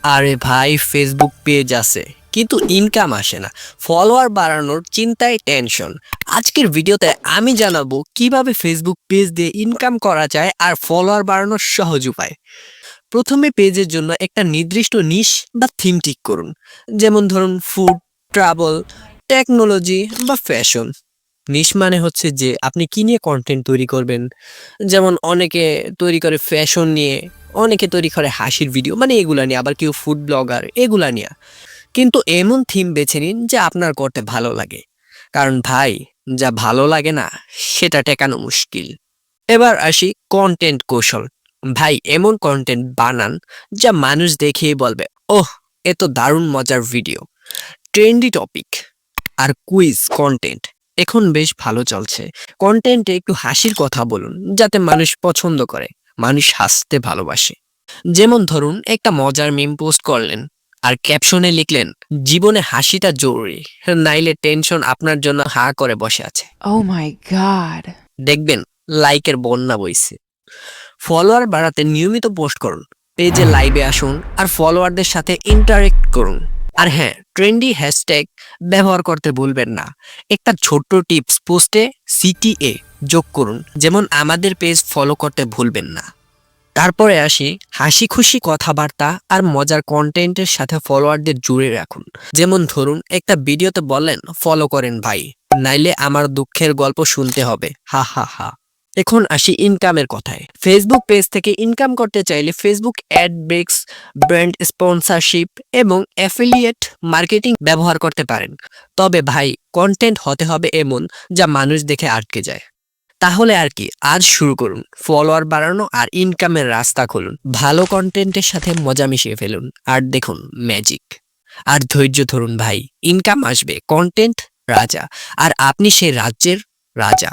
আরে ভাই, Facebook page আছে কিন্তু ইনকাম আসে না। ফলোয়ার বাড়ানোর চিন্তায় টেনশন। আজকের ভিডিওতে আমি জানাবো কিভাবে ফেসবুক পেজ দিয়ে ইনকাম করা যায় আর ফলোয়ার বাড়ানোর সহজ উপায়। প্রথমে পেজের জন্য একটা নির্দিষ্ট নিশ বা থিম ঠিক করুন। যেমন ধরুন ফুড, ট্রাভেল, টেকনোলজি বা ফ্যাশন। নিশ মানে হচ্ছে যে আপনি কি নিয়ে কন্টেন্ট তৈরি করবেন। যেমন অনেকে তৈরি করে ফ্যাশন নিয়ে, অনেকে তৈরি করে হাসির ভিডিও, মানে এগুলা নিয়ে, আবার কেউ ফুড ব্লগার, এগুলা নিয়ে। কিন্তু এমন থিম বেছে নিন যা আপনার করতে ভালো লাগে, কারণ ভাই, যা ভালো লাগে না সেটা টেকানো মুশকিল। এবার আসি কন্টেন্ট কৌশল। ভাই, এমন কন্টেন্ট বানান যা মানুষ দেখেই বলবে, ওহ, এ তো দারুণ মজার ভিডিও। ট্রেন্ডি টপিক আর কুইজ কন্টেন্ট এখন বেশ ভালো চলছে। কন্টেন্টে একটু হাসির কথা বলুন যাতে মানুষ পছন্দ করে, মানুষ হাসতে ভালোবাসে। যেমন ধরুন একটা মজার মিম পোস্ট করলেন আর ক্যাপশনে লিখলেন, জীবনে হাসিটা জরুরি, নাইলে টেনশন আপনার জন্য হা করে বসে আছে। Oh my God. দেখবেন লাইকের বন্যা বইছে। ফলোয়ার বাড়াতে নিয়মিত পোস্ট করুন, পেজে লাইভে আসুন আর ফলোয়ারদের সাথে ইন্টারেক্ট করুন। আর হ্যাঁ, ট্রেন্ডি হ্যাশট্যাগ ব্যবহার করতে ভুলবেন না। একটা ছোট্ট টিপস, পোস্টে সিটিএ যোগ করুন, যেমন আমাদের পেজ ফলো করতে ভুলবেন না। তারপরে আসি হাসি খুশি কথাবার্তা আর মজার কন্টেন্টের সাথে ফলোয়ারদের জুড়ে রাখুন। যেমন ধরুন একটা ভিডিওতে বললেন, ফলো করেন ভাই, নাইলে আমার দুঃখের গল্প শুনতে হবে, হা হা হা। এখন আসি ইনকামের কথায়। ফেসবুক পেজ থেকে ইনকাম করতে চাইলে ফেসবুক অ্যাড ব্রেকস, ব্র্যান্ড স্পন্সরশিপ এবং অ্যাফিলিয়েট মার্কেটিং ব্যবহার করতে পারেন। তবে ভাই, কন্টেন্ট হতে হবে এমন যা মানুষ দেখে আটকে যায়। তাহলে আর কি, আজ শুরু করুন, ফলোয়ার বাড়ানো আর ইনকামের রাস্তা খুলুন। ভালো কন্টেন্টের সাথে মজা মিশিয়ে ফেলুন আর দেখুন ম্যাজিক। আর ধৈর্য ধরুন ভাই, ইনকাম আসবে, কন্টেন্ট রাজা, আর আপনি সেই রাজ্যের রাজা।